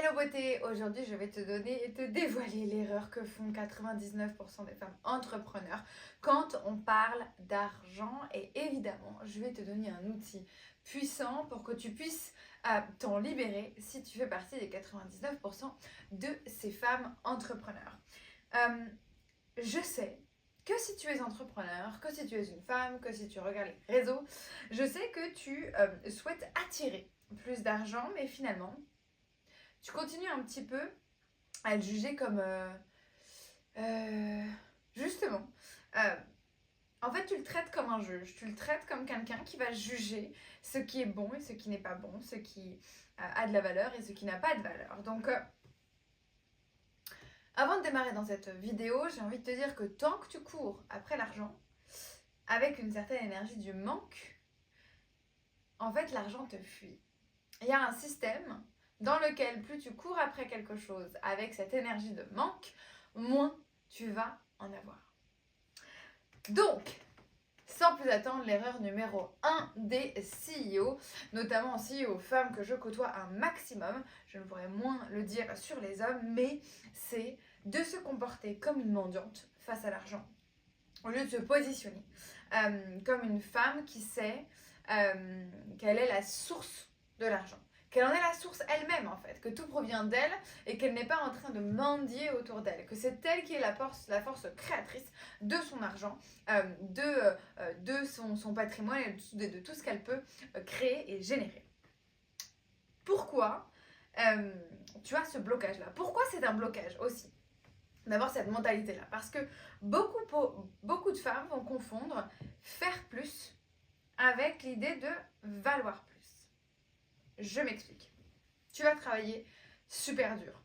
Hello beauté, aujourd'hui je vais te donner et te dévoiler l'erreur que font 99% des femmes entrepreneurs quand on parle d'argent, et évidemment je vais te donner un outil puissant pour que tu puisses t'en libérer si tu fais partie des 99% de ces femmes entrepreneurs. Je sais que si tu es entrepreneur, que si tu es une femme, que si tu regardes les réseaux, je sais que tu souhaites attirer plus d'argent, mais finalement tu continues un petit peu à le juger comme justement en fait tu le traites comme un juge, tu le traites comme quelqu'un qui va juger ce qui est bon et ce qui n'est pas bon, ce qui a de la valeur et ce qui n'a pas de valeur. Donc avant de démarrer dans cette vidéo, j'ai envie de te dire que tant que tu cours après l'argent avec une certaine énergie du manque, en fait l'argent te fuit. Il y a un système dans lequel plus tu cours après quelque chose avec cette énergie de manque, moins tu vas en avoir. Donc, sans plus attendre, l'erreur numéro 1 des CEO, notamment CEO femmes que je côtoie un maximum, je ne pourrais moins le dire sur les hommes, mais c'est de se comporter comme une mendiante face à l'argent, au lieu de se positionner comme une femme qui sait quelle est la source de l'argent. Qu'elle en est la source elle-même en fait, que tout provient d'elle et qu'elle n'est pas en train de mendier autour d'elle, que c'est elle qui est la force créatrice de son argent, de son patrimoine et de tout ce qu'elle peut créer et générer. Pourquoi tu as ce blocage-là? Pourquoi c'est un blocage aussi d'avoir cette mentalité-là? Parce que beaucoup de femmes vont confondre faire plus avec l'idée de valoir plus. Je m'explique. Tu vas travailler super dur,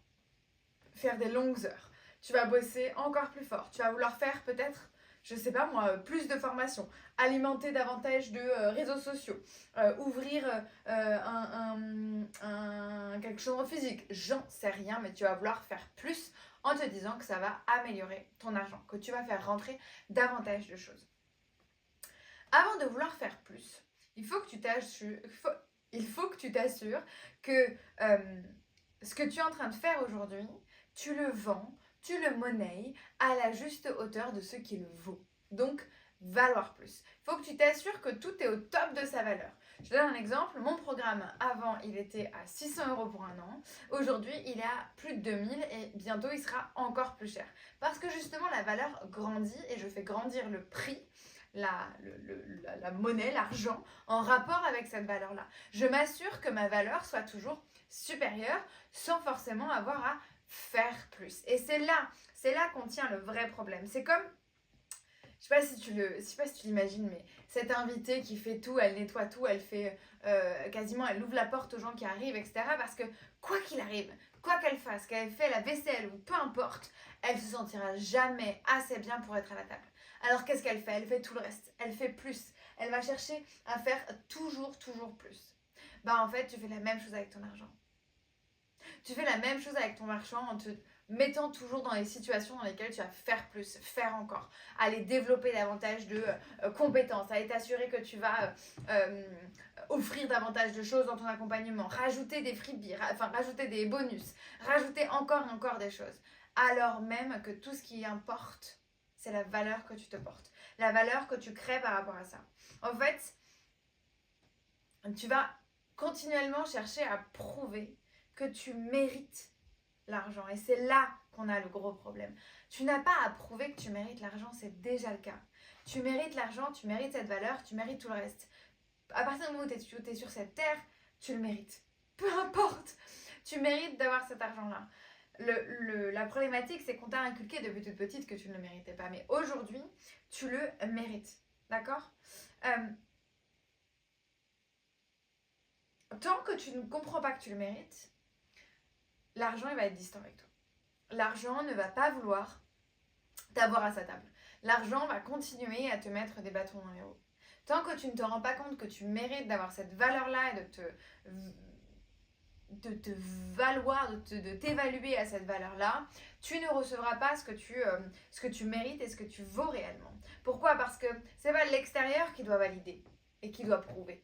faire des longues heures, tu vas bosser encore plus fort, tu vas vouloir faire peut-être, je sais pas moi, plus de formations, alimenter davantage de réseaux sociaux, ouvrir quelque chose en physique, j'en sais rien, mais tu vas vouloir faire plus en te disant que ça va améliorer ton argent, que tu vas faire rentrer davantage de choses. Avant de vouloir faire plus, il faut que tu t'assures que ce que tu es en train de faire aujourd'hui, tu le vends, tu le monnaies à la juste hauteur de ce qu'il vaut. Donc, valoir plus. Il faut que tu t'assures que tout est au top de sa valeur. Je te donne un exemple. Mon programme, avant, il était à 600 € pour un an. Aujourd'hui, il est à plus de 2000 et bientôt, il sera encore plus cher. Parce que justement, la valeur grandit et je fais grandir le prix, la monnaie, l'argent, en rapport avec cette valeur-là. Je m'assure que ma valeur soit toujours supérieure sans forcément avoir à faire plus. Et c'est là qu'on tient le vrai problème. C'est comme, je sais pas si tu l'imagines, mais cette invitée qui fait tout, elle nettoie tout, elle fait quasiment, elle ouvre la porte aux gens qui arrivent, etc. Parce que quoi qu'il arrive, quoi qu'elle fasse, qu'elle fait la vaisselle ou peu importe, elle se sentira jamais assez bien pour être à la table. Alors qu'est-ce qu'elle fait? Elle fait tout le reste, elle fait plus, elle va chercher à faire toujours plus. Bah en fait, tu fais la même chose avec ton argent. Tu fais la même chose avec ton argent en te mettant toujours dans les situations dans lesquelles tu vas faire plus, faire encore, aller développer davantage de compétences, aller t'assurer que tu vas offrir davantage de choses dans ton accompagnement, rajouter des freebies, rajouter des bonus, rajouter encore des choses. Alors même que tout ce qui importe, c'est la valeur que tu te portes, la valeur que tu crées par rapport à ça. En fait, tu vas continuellement chercher à prouver que tu mérites l'argent. Et c'est là qu'on a le gros problème. Tu n'as pas à prouver que tu mérites l'argent, c'est déjà le cas. Tu mérites l'argent, tu mérites cette valeur, tu mérites tout le reste. À partir du moment où tu es sur cette terre, tu le mérites. Peu importe, tu mérites d'avoir cet argent-là. La problématique, c'est qu'on t'a inculqué depuis toute petite que tu ne le méritais pas. Mais aujourd'hui, tu le mérites. D'accord ? Tant que tu ne comprends pas que tu le mérites, l'argent il va être distant avec toi. L'argent ne va pas vouloir t'avoir à sa table. L'argent va continuer à te mettre des bâtons dans les roues. Tant que tu ne te rends pas compte que tu mérites d'avoir cette valeur-là et de te valoir, de t'évaluer à cette valeur-là, tu ne recevras pas ce que tu mérites et ce que tu vaux réellement. Pourquoi? Parce que c'est pas l'extérieur qui doit valider et qui doit prouver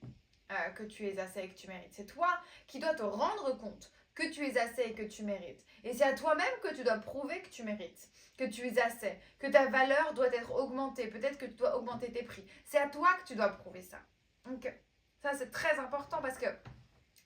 que tu es assez et que tu mérites. C'est toi qui dois te rendre compte que tu es assez et que tu mérites. Et c'est à toi-même que tu dois prouver que tu mérites, que tu es assez, que ta valeur doit être augmentée, peut-être que tu dois augmenter tes prix. C'est à toi que tu dois prouver ça. Donc ça c'est très important parce que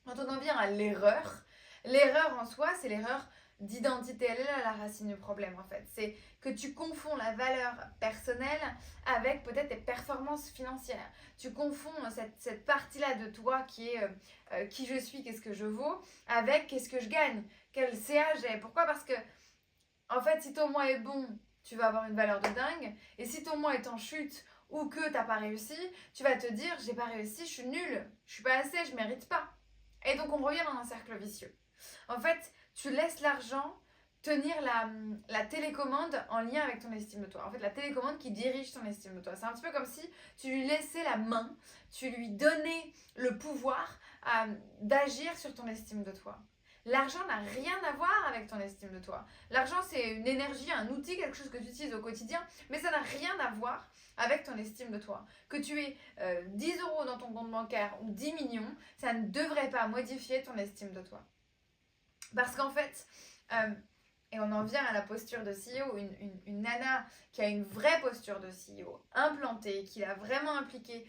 quand on en vient à l'erreur, l'erreur en soi c'est l'erreur d'identité. Elle est là la racine du problème en fait. C'est que tu confonds la valeur personnelle avec peut-être tes performances financières. Tu confonds cette partie-là de toi qui est qui je suis, qu'est-ce que je vaux, avec qu'est-ce que je gagne, quel CA j'ai. Pourquoi? Parce que en fait si ton mois est bon, tu vas avoir une valeur de dingue. Et si ton mois est en chute ou que t'as pas réussi, tu vas te dire j'ai pas réussi, je suis nulle, je suis pas assez, je mérite pas. Et donc on revient dans un cercle vicieux. En fait, tu laisses l'argent tenir la télécommande en lien avec ton estime de toi. En fait, la télécommande qui dirige ton estime de toi. C'est un petit peu comme si tu lui laissais la main, tu lui donnais le pouvoir d'agir sur ton estime de toi. L'argent n'a rien à voir avec ton estime de toi. L'argent, c'est une énergie, un outil, quelque chose que tu utilises au quotidien, mais ça n'a rien à voir avec ton estime de toi. Que tu aies 10 euros dans ton compte bancaire ou 10 millions, ça ne devrait pas modifier ton estime de toi. Parce qu'en fait, et on en vient à la posture de CEO, une nana qui a une vraie posture de CEO implantée, qui l'a vraiment impliquée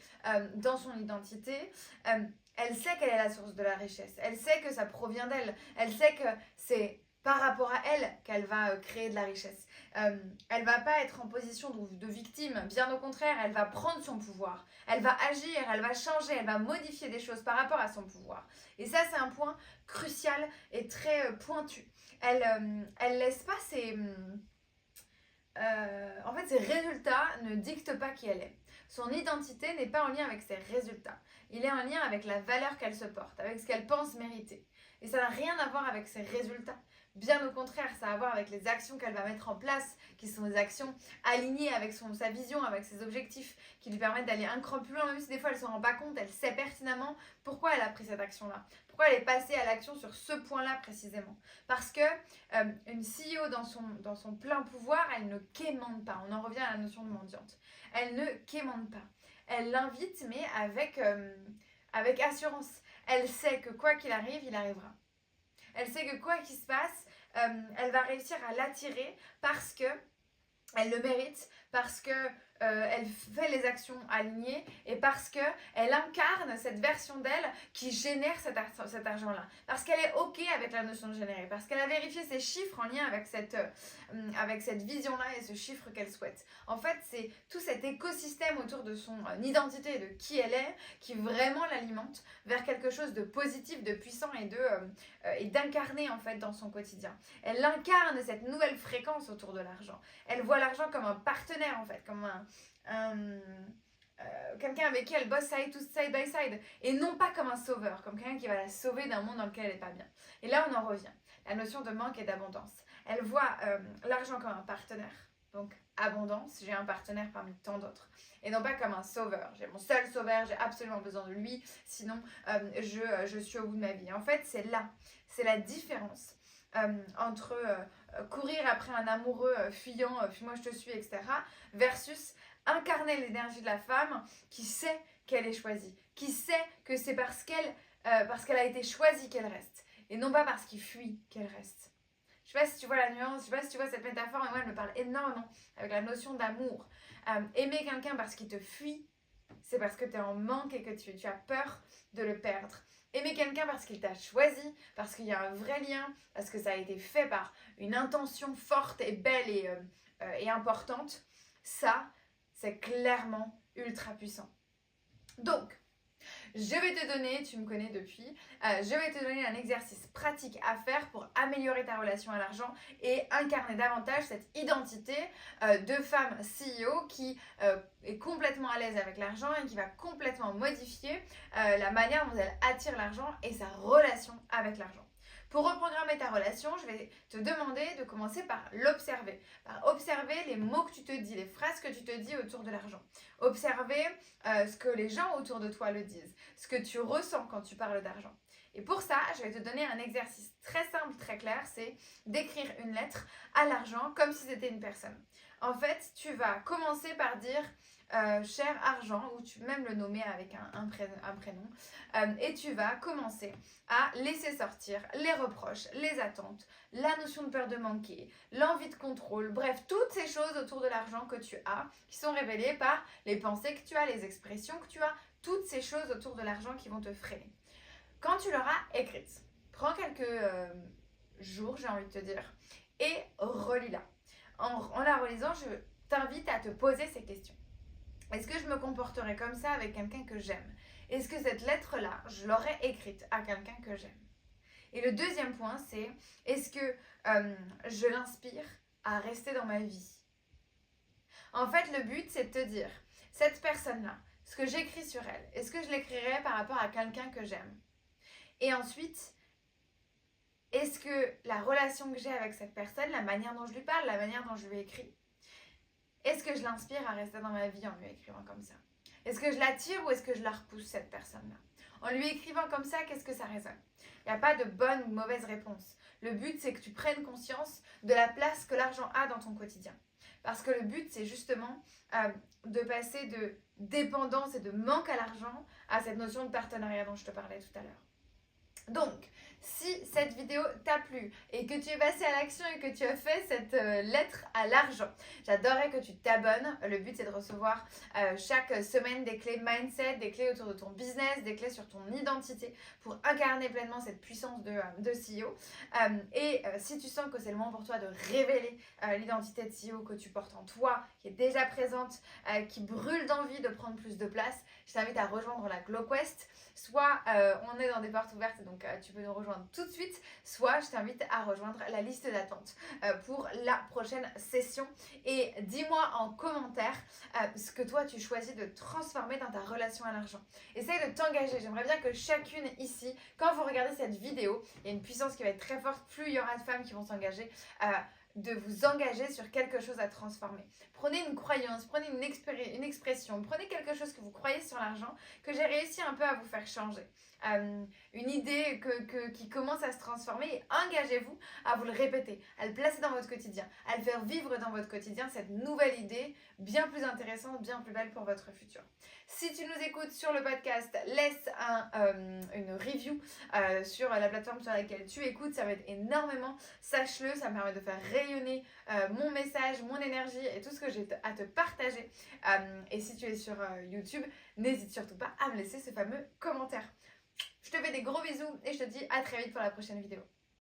dans son identité, elle sait quelle est la source de la richesse, elle sait que ça provient d'elle, elle sait que c'est par rapport à elle qu'elle va créer de la richesse. Elle va pas être en position de victime, bien au contraire, elle va prendre son pouvoir, elle va agir, elle va changer, elle va modifier des choses par rapport à son pouvoir. Et ça, c'est un point crucial et très pointu. Elle laisse pas ses... en fait, ses résultats ne dictent pas qui elle est. Son identité n'est pas en lien avec ses résultats. Il est en lien avec la valeur qu'elle se porte, avec ce qu'elle pense mériter. Et ça n'a rien à voir avec ses résultats. Bien au contraire, ça a à voir avec les actions qu'elle va mettre en place, qui sont des actions alignées avec sa vision, avec ses objectifs, qui lui permettent d'aller un cran plus loin, même si des fois elle ne s'en rend pas compte, elle sait pertinemment pourquoi elle a pris cette action-là, pourquoi elle est passée à l'action sur ce point-là précisément. Parce que une CEO dans son plein pouvoir, elle ne quémande pas. On en revient à la notion de mendiante. Elle ne quémande pas. Elle l'invite, mais avec assurance. Elle sait que quoi qu'il arrive, il arrivera. Elle sait que quoi qu'il se passe, elle va réussir à l'attirer parce que elle le mérite, parce que elle fait les actions alignées et parce que elle incarne cette version d'elle qui génère cet argent-là. Parce qu'elle est OK avec la notion de générer, parce qu'elle a vérifié ses chiffres en lien avec cette vision-là et ce chiffre qu'elle souhaite. En fait, c'est tout cet écosystème autour de son identité et de qui elle est qui vraiment l'alimente vers quelque chose de positif, de puissant et d'incarner en fait dans son quotidien. Elle incarne cette nouvelle fréquence autour de l'argent. Elle voit l'argent comme un partenaire en fait, comme quelqu'un avec qui elle bosse side by side et non pas comme un sauveur, comme quelqu'un qui va la sauver d'un monde dans lequel elle n'est pas bien. Et là on en revient, la notion de manque et d'abondance. Elle voit l'argent comme un partenaire, donc abondance, j'ai un partenaire parmi tant d'autres. Et non pas comme un sauveur, j'ai mon seul sauveur, j'ai absolument besoin de lui, sinon je suis au bout de ma vie. En fait c'est la différence entre courir après un amoureux fuyant, fuis-moi je te suis, etc. versus incarner l'énergie de la femme qui sait qu'elle est choisie, qui sait que c'est parce qu'elle a été choisie qu'elle reste, et non pas parce qu'il fuit qu'elle reste. Je sais pas si tu vois la nuance, je sais pas si tu vois cette métaphore, mais moi elle me parle énormément avec la notion d'amour. Aimer quelqu'un parce qu'il te fuit, c'est parce que tu es en manque et que tu as peur de le perdre. Aimer quelqu'un parce qu'il t'a choisi, parce qu'il y a un vrai lien, parce que ça a été fait par une intention forte et belle et importante, ça, c'est clairement ultra puissant. Donc, je vais te donner, tu me connais depuis, je vais te donner un exercice pratique à faire pour améliorer ta relation à l'argent et incarner davantage cette identité de femme CEO qui est complètement à l'aise avec l'argent et qui va complètement modifier la manière dont elle attire l'argent et sa relation avec l'argent. Pour reprogrammer ta relation, je vais te demander de commencer par l'observer. Par observer les mots que tu te dis, les phrases que tu te dis autour de l'argent. Observer ce que les gens autour de toi le disent, ce que tu ressens quand tu parles d'argent. Et pour ça, je vais te donner un exercice très simple, très clair, c'est d'écrire une lettre à l'argent comme si c'était une personne. En fait, tu vas commencer par dire cher argent, ou tu peux même le nommer avec un prénom, et tu vas commencer à laisser sortir les reproches, les attentes, la notion de peur de manquer, l'envie de contrôle, bref, toutes ces choses autour de l'argent que tu as, qui sont révélées par les pensées que tu as, les expressions que tu as, toutes ces choses autour de l'argent qui vont te freiner. Quand tu l'auras écrite, prends quelques jours, j'ai envie de te dire, et relis-la. En la relisant, je t'invite à te poser ces questions. Est-ce que je me comporterais comme ça avec quelqu'un que j'aime? Est-ce que cette lettre-là, je l'aurais écrite à quelqu'un que j'aime? Et le deuxième point, c'est est-ce que je l'inspire à rester dans ma vie? En fait, le but, c'est de te dire, cette personne-là, ce que j'écris sur elle, est-ce que je l'écrirais par rapport à quelqu'un que j'aime? Et ensuite, est-ce que la relation que j'ai avec cette personne, la manière dont je lui parle, la manière dont je lui écris, est-ce que je l'inspire à rester dans ma vie en lui écrivant comme ça? Est-ce que je l'attire ou est-ce que je la repousse, cette personne-là? En lui écrivant comme ça, qu'est-ce que ça résonne? Il n'y a pas de bonne ou de mauvaise réponse. Le but, c'est que tu prennes conscience de la place que l'argent a dans ton quotidien. Parce que le but, c'est justement de passer de dépendance et de manque à l'argent à cette notion de partenariat dont je te parlais tout à l'heure. Donc, si cette vidéo t'a plu et que tu es passé à l'action et que tu as fait cette lettre à l'argent, j'adorerais que tu t'abonnes. Le but, c'est de recevoir chaque semaine des clés mindset, des clés autour de ton business, des clés sur ton identité pour incarner pleinement cette puissance de CEO. Si tu sens que c'est le moment pour toi de révéler l'identité de CEO que tu portes en toi, qui est déjà présente, qui brûle d'envie de prendre plus de place, je t'invite à rejoindre la Glow Quest. Soit on est dans des portes ouvertes, donc tu peux nous rejoindre tout de suite, soit je t'invite à rejoindre la liste d'attente pour la prochaine session. Et dis-moi en commentaire ce que toi tu choisis de transformer dans ta relation à l'argent. Essaye de t'engager. J'aimerais bien que chacune ici, quand vous regardez cette vidéo, il y a une puissance qui va être très forte, plus il y aura de femmes qui vont s'engager. De vous engager sur quelque chose à transformer. Prenez une croyance, prenez une expression, prenez quelque chose que vous croyez sur l'argent, que j'ai réussi un peu à vous faire changer. Une idée qui commence à se transformer et engagez-vous à vous le répéter, à le placer dans votre quotidien, à le faire vivre dans votre quotidien, cette nouvelle idée bien plus intéressante, bien plus belle pour votre futur. Si tu nous écoutes sur le podcast, laisse une review sur la plateforme sur laquelle tu écoutes, ça m'aide énormément, sache-le, ça me permet de faire rayonner mon message, mon énergie et tout ce que j'ai à te partager. Et si tu es sur YouTube, n'hésite surtout pas à me laisser ce fameux commentaire. Je te fais des gros bisous et je te dis à très vite pour la prochaine vidéo.